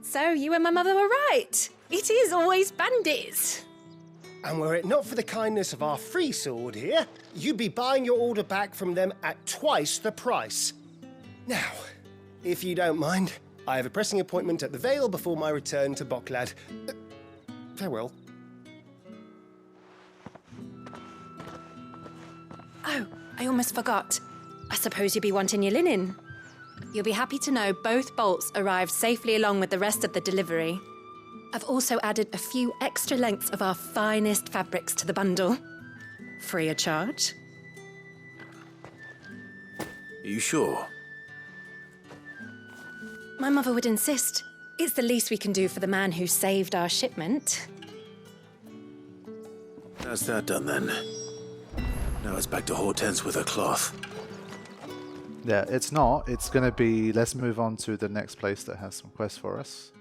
So you and my mother were right. It is always bandits. And were it not for the kindness of our free sword here, you'd be buying your order back from them at twice the price. Now, if you don't mind, I have a pressing appointment at the Vale before my return to Boklad. Farewell. Oh, I almost forgot. I suppose you'll be wanting your linen. You'll be happy to know both bolts arrived safely along with the rest of the delivery. I've also added a few extra lengths of our finest fabrics to the bundle. Free of charge. Are you sure? My mother would insist. It's the least we can do for the man who saved our shipment. That's that done then. Now it's back to Hortense with her cloth. Yeah, it's not. It's going to be... Let's move on to the next place that has some quests for us,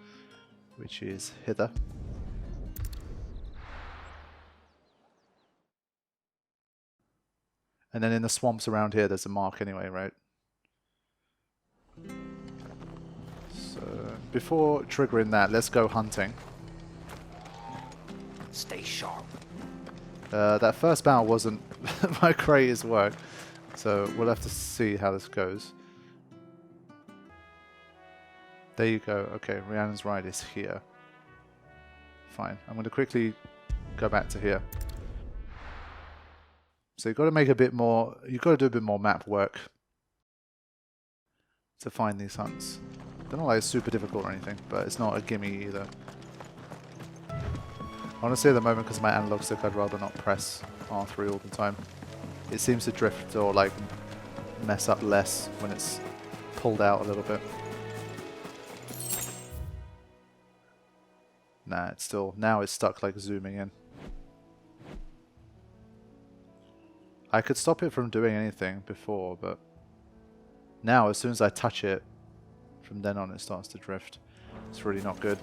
which is hither. And then in the swamps around here, there's a mark anyway, right? So, before triggering that, let's go hunting. Stay sharp. That first battle wasn't my greatest work, so we'll have to see how this goes. There you go. Okay, Rhiannon's Ride is here. Fine. I'm going to quickly go back to here. So you've got to make a bit more... You've got to do a bit more map work to find these hunts. They're not like super difficult or anything, but it's not a gimme either. Honestly, at the moment, because of my analog stick, I'd rather not press R3 all the time. It seems to drift or like mess up less when it's pulled out a little bit. Nah, it's still... Now it's stuck like zooming in. I could stop it from doing anything before, but now as soon as I touch it, from then on it starts to drift. It's really not good.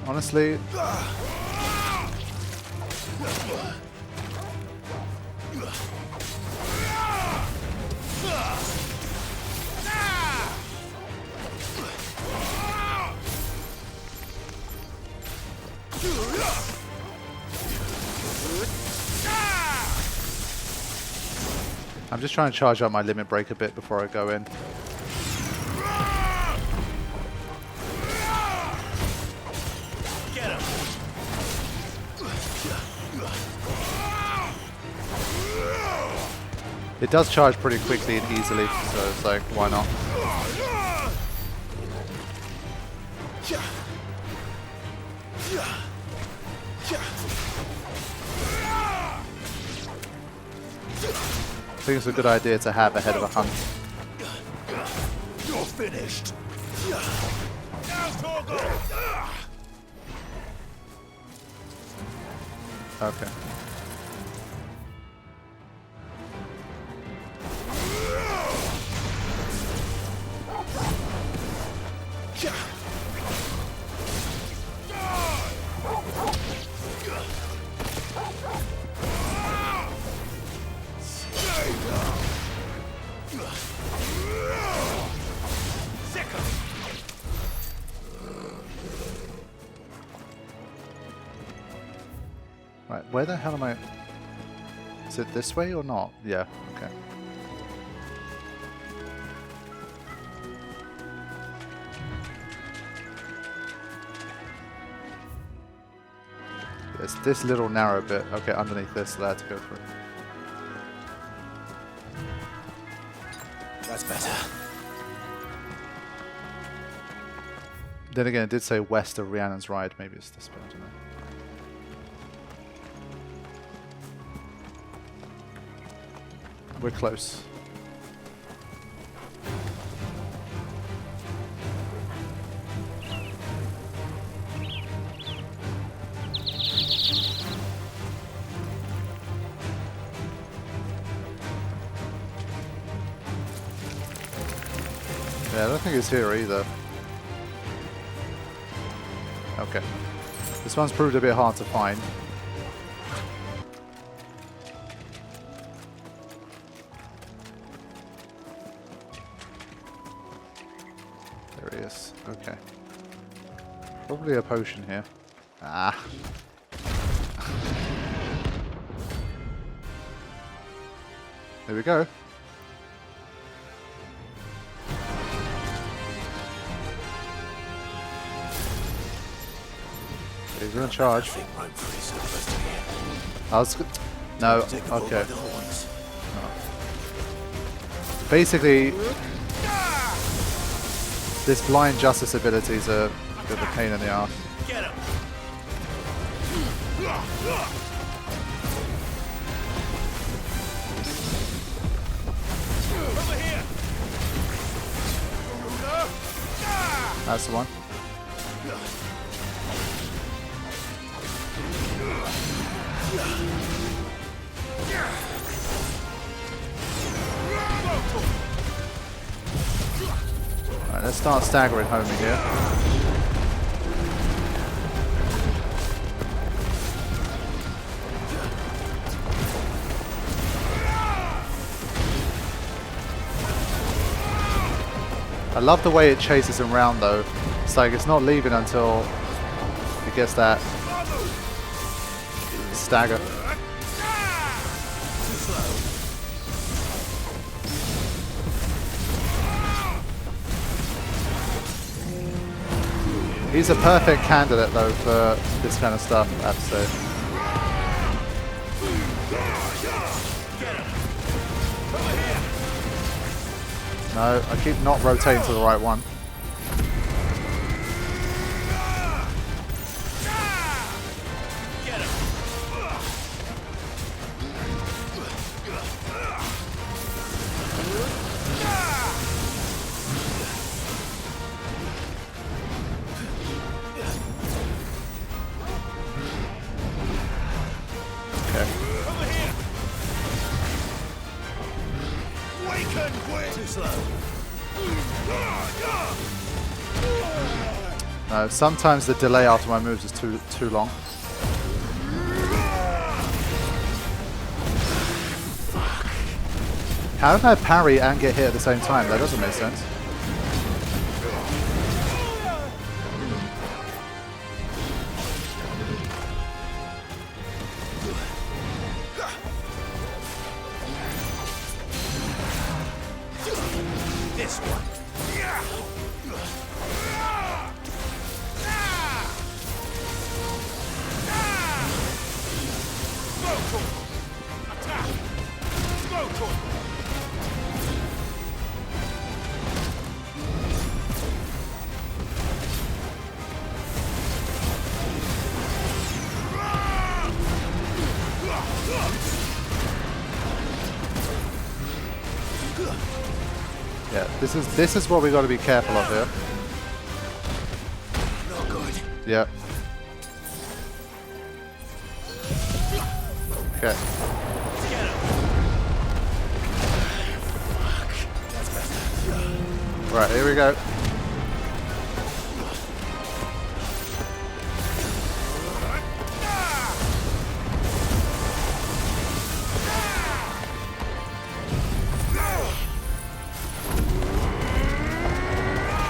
Honestly, I'm just trying to charge up my limit break a bit before I go in. It does charge pretty quickly and easily, so it's like, why not? I think it's a good idea to have ahead of a hunt. You're finished. Okay. Right, where the hell am I? Is it this way or not? Yeah, okay. It's this little narrow bit. Okay, underneath this, that I had to go through. That's better. Then again, it did say west of Rhiannon's Ride. Maybe it's this bit, I don't know. We're close. Yeah, I don't think it's here either. Okay. This one's proved a bit hard to find. There he is. Okay. Probably a potion here. Ah. There we go. He's gonna charge. I was. No. Okay. Basically, this blind justice ability is a bit of a pain in the ass. Get him. Over here. That's the one. Alright, let's start staggering home here. I love the way it chases him round though. It's like it's not leaving until it gets that stagger. He's a perfect candidate though for this kind of stuff, I have to say. No, I keep not rotating to the right one. No, sometimes the delay after my moves is too long. How did I parry and get hit at the same time? That doesn't make sense. This one. Yeah, this is what we got to be careful of here. No good. Yep. Okay. Right, here we go.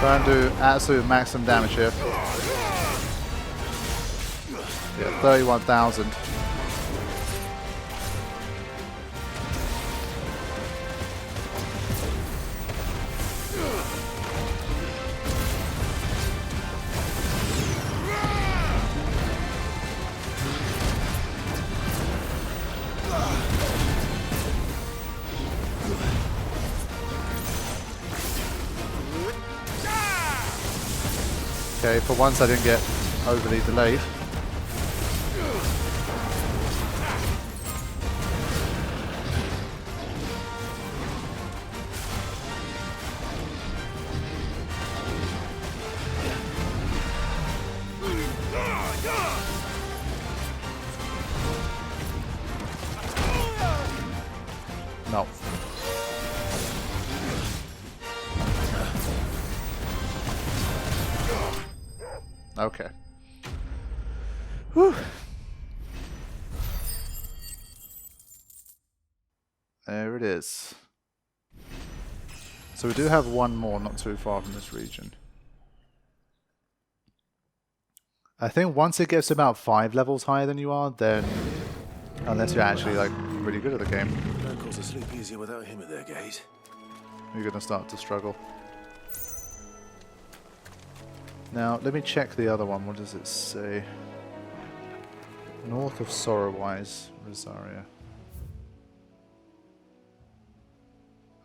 Try and do absolute maximum damage here. Yeah, 31,000. Okay, for once I didn't get overly delayed. No. Okay. Whew. There it is. So we do have one more not too far from this region. I think once it gets about 5 levels higher than you are, then unless you're actually like really good at the game, Uncle's asleep easier without him at their gate. you're going to start to struggle. Now, let me check the other one. What does it say? North of Sorrowwise, Rosaria.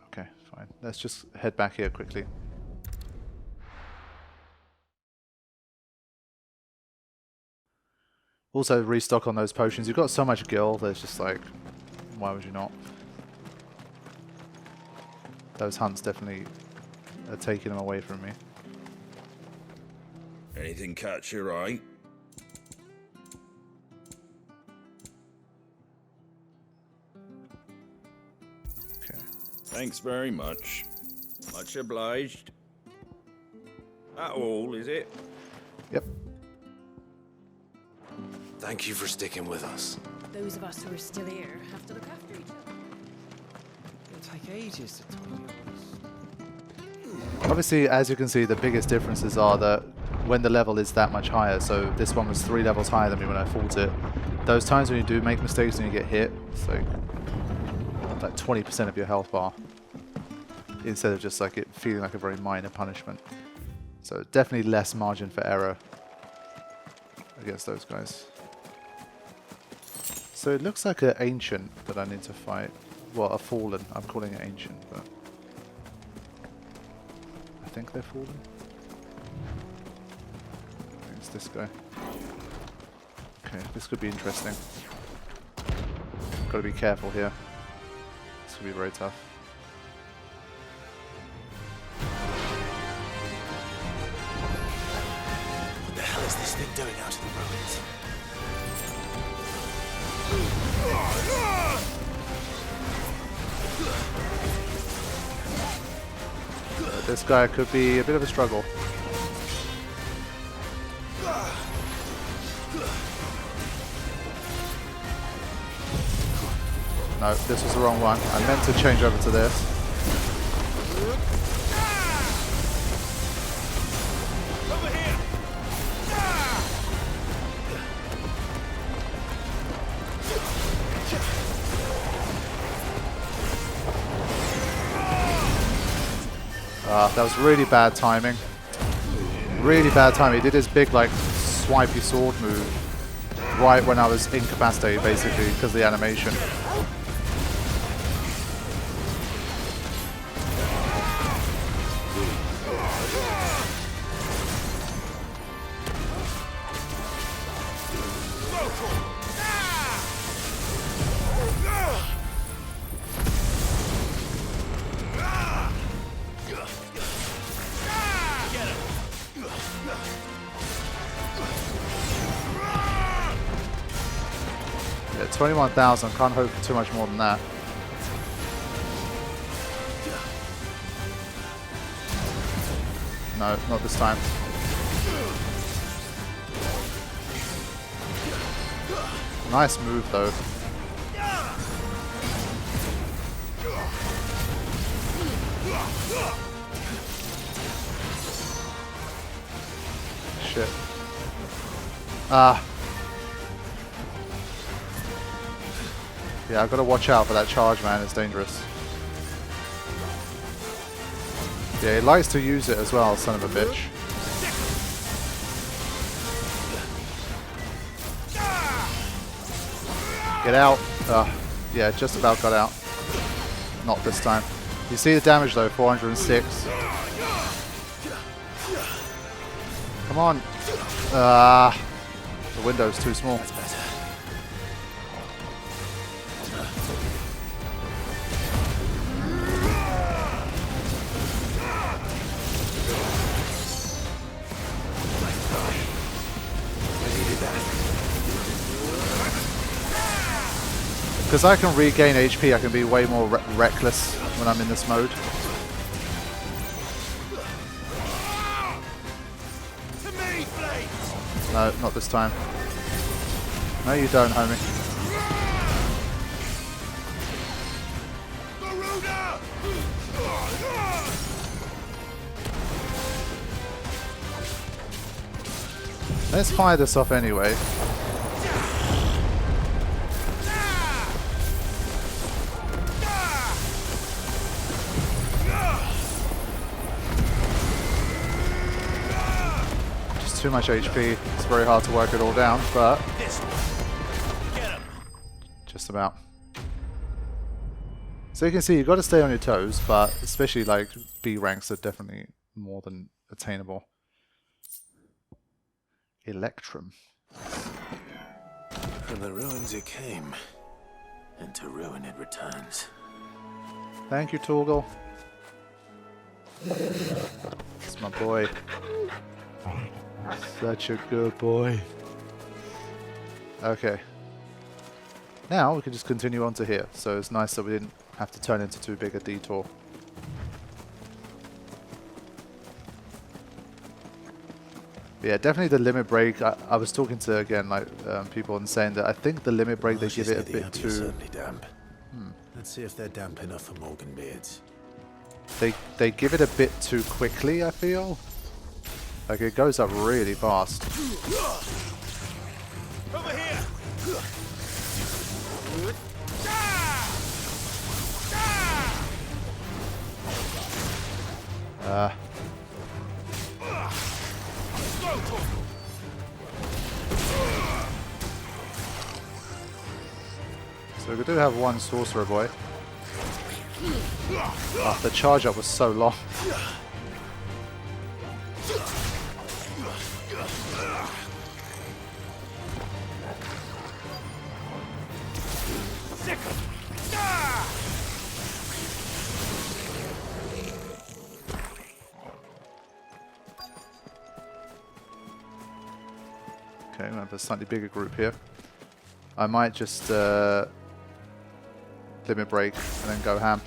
Okay, fine. Let's just head back here quickly. Also, restock on those potions. You've got so much gil, there's just like, why would you not? Those hunts definitely are taking them away from me. Anything catch your eye? Okay. Thanks very much. Much obliged. That all, is it? Yep. Thank you for sticking with us. Those of us who are still here have to look after each other. It'll take ages to tidy all this. Obviously, as you can see, the biggest differences are that when the level is that much higher, so this one was 3 levels higher than me when I fought it, those times when you do make mistakes and you get hit, it's like 20% of your health bar, instead of just like it feeling like a very minor punishment. So definitely less margin for error against those guys. So it looks like an ancient that I need to fight. Well, a fallen. I'm calling it ancient, but I think they're fallen. I think it's this guy. Okay, this could be interesting. Got to be careful here. This could be very tough. What the hell is this thing doing out in the ruins? This guy could be a bit of a struggle. No, this was the wrong one. I meant to change over to this. Over here! That was really bad timing. Really bad timing. He did his big, like, swipey sword move right when I was incapacitated, basically, because of the animation. Yeah, 21,000. Can't hope for too much more than that. No, not this time. Nice move, though. Shit. Ah. Yeah, I've got to watch out for that charge, man. It's dangerous. Yeah, he likes to use it as well, son of a bitch. Get out. Yeah, just about got out. Not this time. You see the damage though, 406. Come on. The window's too small. Because I can regain HP, I can be way more reckless when I'm in this mode. To me, Blades! No, not this time. No, you don't, homie. Let's fire this off anyway. Just too much HP. It's very hard to work it all down, but just about. So you can see you've got to stay on your toes, but especially like B ranks are definitely more than attainable. Electrum. From the ruins it came, and to ruin it returns. Thank you, Torgal. It's my boy. Such a good boy. Okay. Now we can just continue on to here. So it's nice that we didn't have to turn into too big a detour. Yeah, definitely the limit break. I was talking to, again, like people and saying that I think the limit break, they give it a bit too... Certainly damp. Let's see if they're damp enough for Morgan beards. They give it a bit too quickly, I feel. Like it goes up really fast. Over here! So we do have one sorcerer boy. Oh, the charge up was so long. Okay, we have a slightly bigger group here. I might just limit break and then go ham.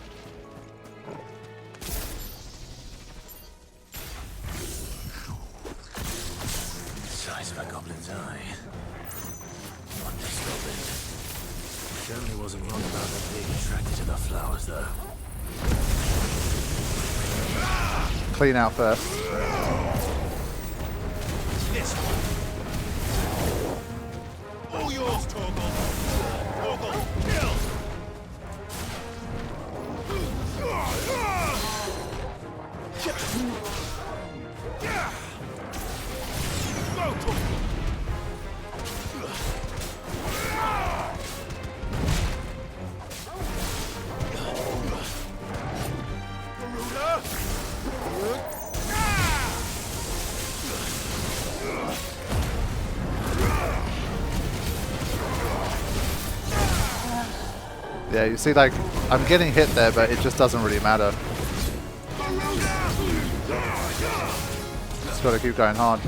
Size of a goblin's eye. What this goblin? Certainly wasn't wrong about them being attracted to the flowers, though. Clean out first. This one. All yours, Torgal. Torgal, kill! Go, Torgal! Yeah, you see, like, I'm getting hit there, but it just doesn't really matter. Just gotta keep going hard.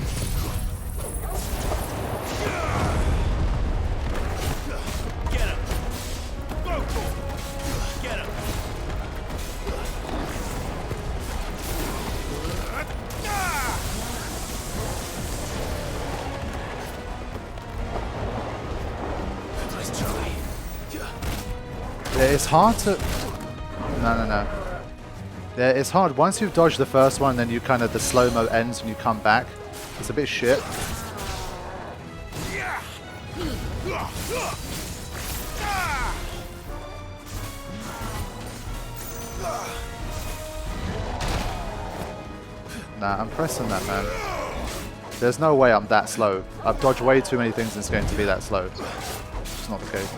Get him! Go, Torgal! Get him! Nice try. Yeah, it's hard to... No. Yeah, it's hard. Once you've dodged the first one, then you kind of... The slow-mo ends and you come back. It's a bit shit. Nah, I'm pressing that, man. There's no way I'm that slow. I've dodged way too many things and it's going to be that slow. It's not the case.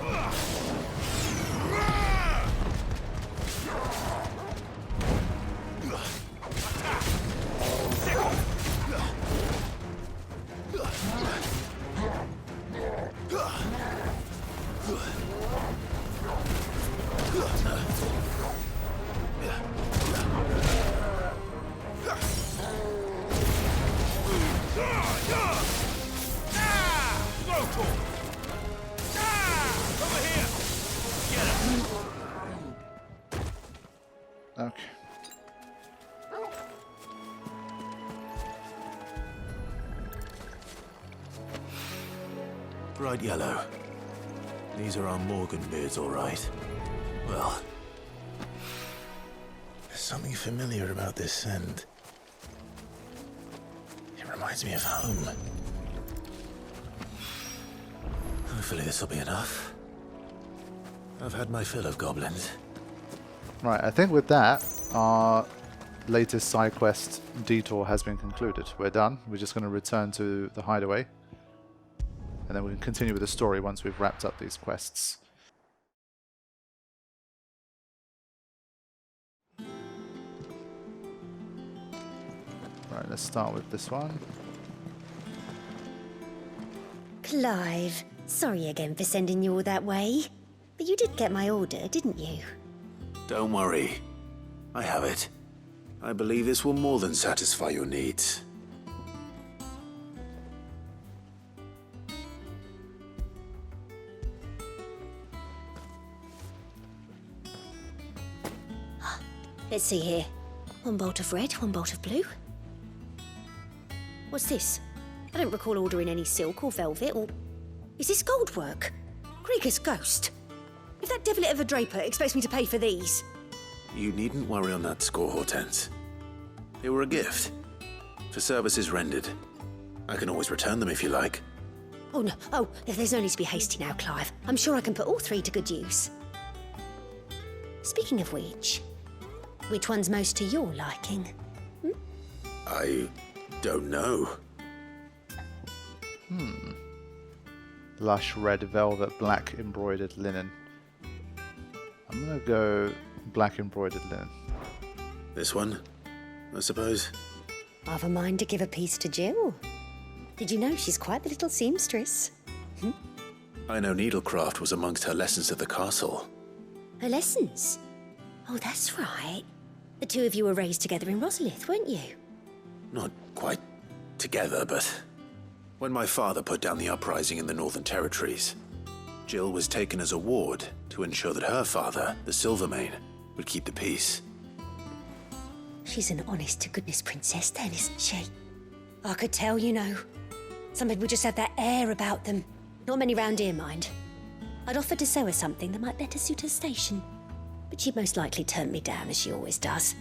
Okay. bright yellow. These are our Morgan beards, all right. Well, there's something familiar about this scent. It reminds me of home. Hopefully this will be enough. I've had my fill of goblins. Right, I think with that, our latest side quest detour has been concluded. We're done. We're just going to return to the hideaway. And then we can continue with the story once we've wrapped up these quests. Right, let's start with this one. Clive, sorry again for sending you all that way. But you did get my order, didn't you? Don't worry. I have it. I believe this will more than satisfy your needs. Let's see here. One bolt of red, one bolt of blue. What's this? I don't recall ordering any silk or velvet or... Is this gold work? Krieger's ghost. If that devilet of a draper expects me to pay for these... You needn't worry on that score, Hortense. They were a gift. For services rendered. I can always return them if you like. Oh, no. Oh, there's no need to be hasty now, Clive. I'm sure I can put all three to good use. Speaking of which one's most to your liking? I don't know. Lush red velvet, black embroidered linen. I'm gonna go black embroidered linen. This one, I suppose. I've a mind to give a piece to Jill. Did you know she's quite the little seamstress? I know needlecraft was amongst her lessons at the castle. Her lessons? Oh, that's right. The two of you were raised together in Rosalith, weren't you? Not quite together, but when my father put down the uprising in the Northern Territories, Jill was taken as a ward to ensure that her father, the Silvermane, would keep the peace. She's an honest-to-goodness princess then, isn't she? I could tell, you know. Some people just have that air about them. Not many round here, mind. I'd offered to sew her something that might better suit her station. But she'd most likely turn me down, as she always does.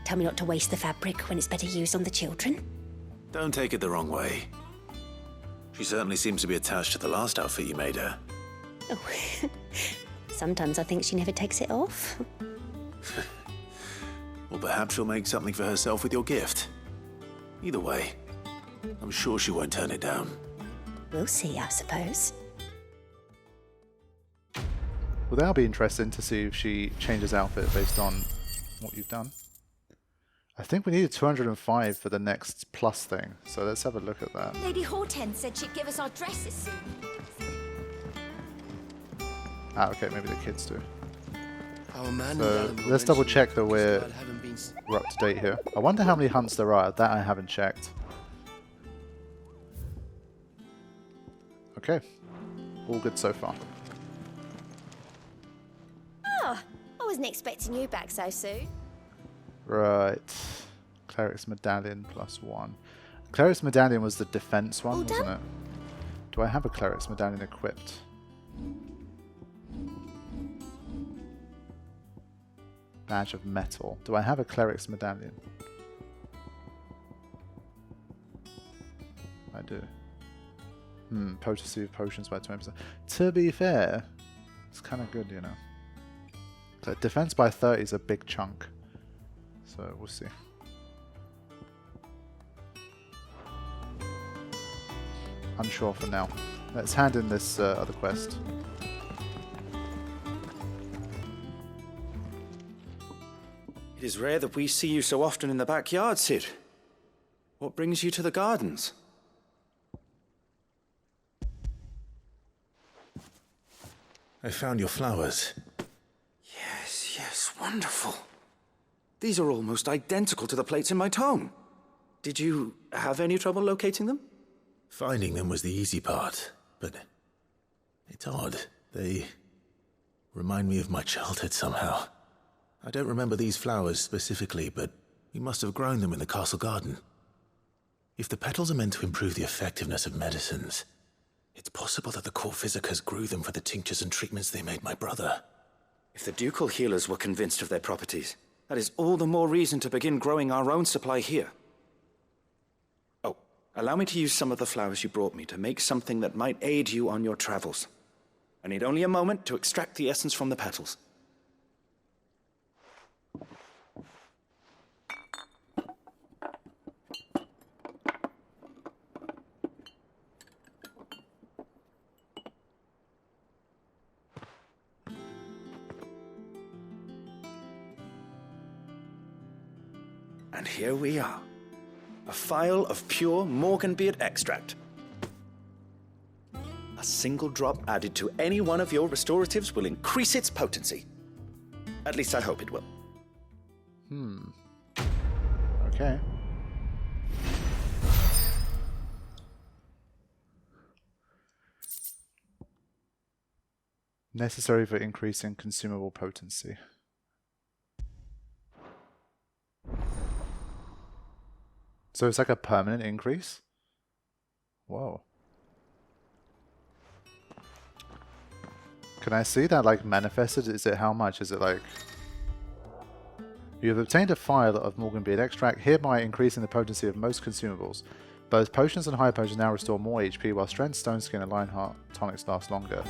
Tell me not to waste the fabric when it's better used on the children. Don't take it the wrong way. She certainly seems to be attached to the last outfit you made her. Oh, sometimes I think she never takes it off. Or perhaps she'll make something for herself with your gift. Either way, I'm sure she won't turn it down. We'll see, I suppose. Well, that'll be interesting to see if she changes outfit based on what you've done. I think we needed 205 for the next plus thing, so let's have a look at that. Lady Hortense said she'd give us our dresses soon. Ah, okay, maybe the kids do. Our man So let's double check that we're up to date here. I wonder how many hunts there are. That I haven't checked. Okay, all good so far. Oh, I wasn't expecting you back so soon. Right, Cleric's Medallion +1. Cleric's Medallion was the defense one, wasn't it? Do I have a Cleric's Medallion equipped? Badge of Metal. Do I have a Cleric's Medallion? I do. Potency of potions by 20%. To be fair, it's kind of good, you know. So defense by 30 is a big chunk. So we'll see. Unsure for now. Let's hand in this other quest. It is rare that we see you so often in the backyard, Sid. What brings you to the gardens? I found your flowers. Yes, wonderful. These are almost identical to the plates in my tome. Did you have any trouble locating them? Finding them was the easy part, but it's odd. They remind me of my childhood somehow. I don't remember these flowers specifically, but we must have grown them in the castle garden. If the petals are meant to improve the effectiveness of medicines, It's possible that the core physicers grew them for the tinctures and treatments they made my brother. If the ducal healers were convinced of their properties, that is all the more reason to begin growing our own supply here. Oh, allow me to use some of the flowers you brought me to make something that might aid you on your travels. I need only a moment to extract the essence from the petals. And here we are. A phial of pure Morganbeard extract. A single drop added to any one of your restoratives will increase its potency. At least I hope it will. Okay. Necessary for increasing consumable potency. So it's like a permanent increase? Whoa. Can I see that like manifested? Is it how much? Is it like... You have obtained a phial of Morganbeard extract, hereby increasing the potency of most consumables. Both potions and high potions now restore more HP, while strength, stone skin, and lionheart tonics last longer.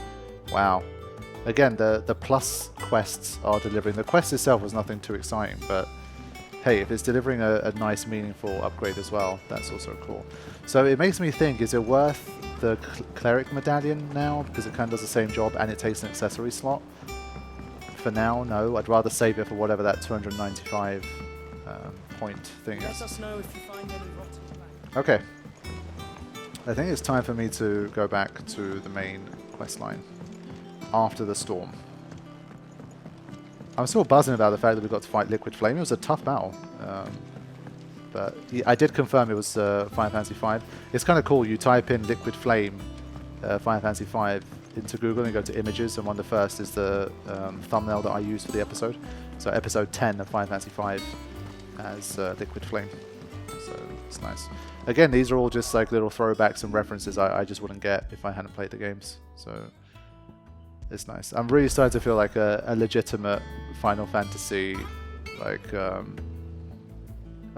Wow. Again, the plus quests are delivering. The quest itself was nothing too exciting, but hey, if it's delivering a nice, meaningful upgrade as well, that's also cool. So it makes me think, is it worth the cleric medallion now? Because it kind of does the same job and it takes an accessory slot. For now, no. I'd rather save it for whatever that 295 point thing is. Let us know if you find any rotten. Okay. I think it's time for me to go back to the main quest line after the storm. I'm still buzzing about the fact that we got to fight Liquid Flame. It was a tough battle. But I did confirm it was Final Fantasy V. It's kind of cool. You type in Liquid Flame Final Fantasy V into Google and go to images, and one of the first is the thumbnail that I used for the episode. So episode 10 of Final Fantasy V as Liquid Flame. So it's nice. Again, these are all just like little throwbacks and references I just wouldn't get if I hadn't played the games. So it's nice. I'm really starting to feel like a legitimate Final Fantasy, like a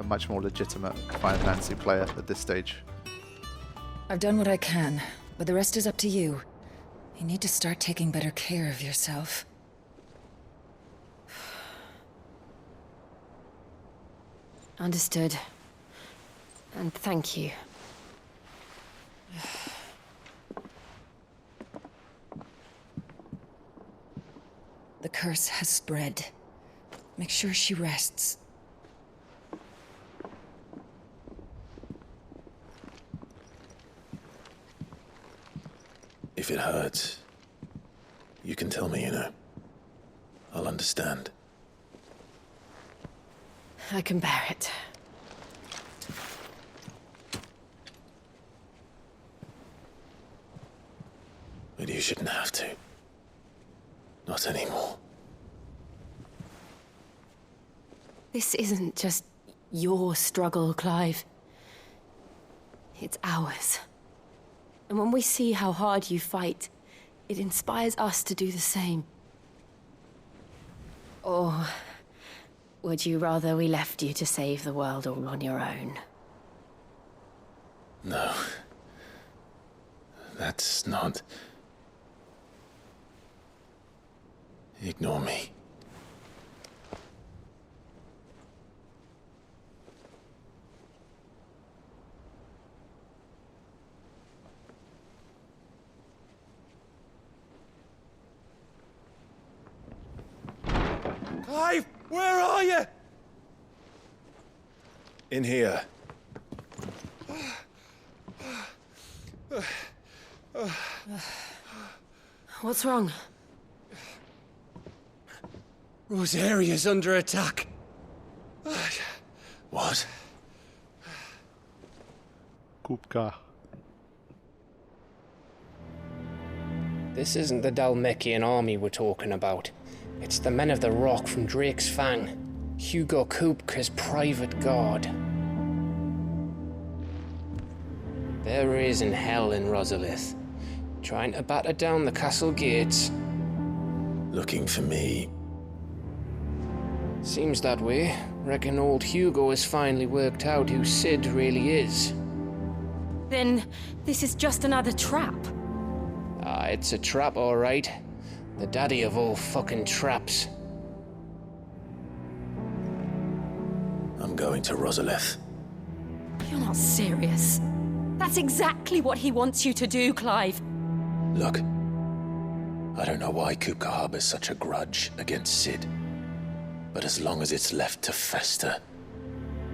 much more legitimate Final Fantasy player at this stage. I've done what I can, but the rest is up to you. You need to start taking better care of yourself. Understood. And thank you. The curse has spread. Make sure she rests. If it hurts, you can tell me, you know. I'll understand. I can bear it. But you shouldn't have to. Not anymore. This isn't just your struggle, Clive. It's ours. And when we see how hard you fight, it inspires us to do the same. Or would you rather we left you to save the world all on your own? No. That's not... Ignore me. Clive, where are you? In here. What's wrong? Rosaria's under attack. What? Kupka. This isn't the Dalmekian army we're talking about. It's the men of the Rock from Drake's Fang. Hugo Kupka's private guard. There is in hell in Rosalith. Trying to batter down the castle gates. Looking for me. Seems that way. Reckon old Hugo has finally worked out who Sid really is. Then this is just another trap. Ah, it's a trap, all right. The daddy of all fucking traps. I'm going to Rosalith. You're not serious. That's exactly what he wants you to do, Clive. Look, I don't know why Kupka harbors such a grudge against Sid. But as long as it's left to fester,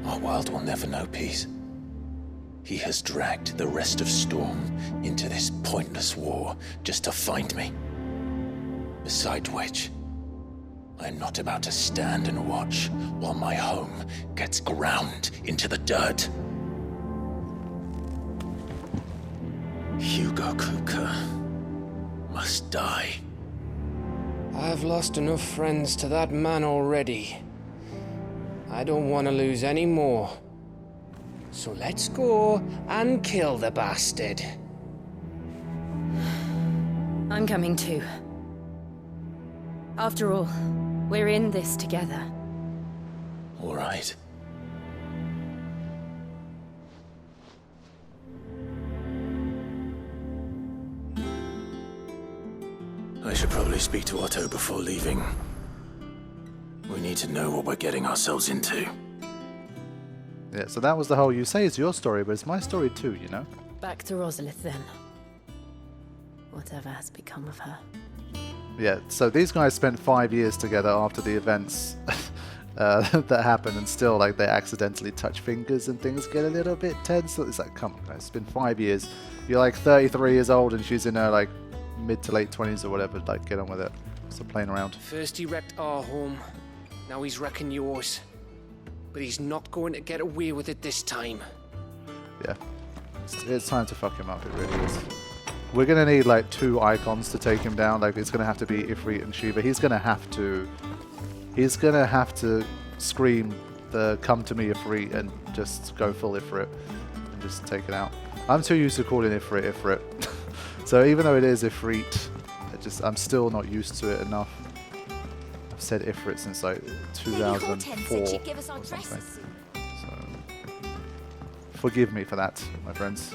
our world will never know peace. He has dragged the rest of Storm into this pointless war just to find me. Besides which, I'm not about to stand and watch while my home gets ground into the dirt. Hugo Kupka must die. I've lost enough friends to that man already. I don't want to lose any more. So let's go and kill the bastard. I'm coming too. After all, we're in this together. All right. I should probably speak to Otto before leaving. We need to know what we're getting ourselves into. Yeah, so that was the whole, you say it's your story, but it's my story too, you know? Back to Rosalith then. Whatever has become of her. Yeah, so these guys spent 5 years together after the events that happened, and still, like, they accidentally touch fingers and things get a little bit tense. So it's like, come on, guys, it's been 5 years. You're like 33 years old and she's in her, like, mid to late 20s or whatever. Like, get on with it. Stop playing around. First he wrecked our home, now he's wrecking yours. But he's not going to get away with it this time. Yeah, it's time to fuck him up, it really is. We're going to need like 2 Eikons to take him down. Like, it's going to have to be Ifrit and Shiva. He's going to have to scream the come to me Ifrit and just go full Ifrit and just take it out. I'm too used to calling Ifrit. So even though it is Ifrit, I'm still not used to it enough. I've said Ifrit since like 2004 or something. So forgive me for that, my friends.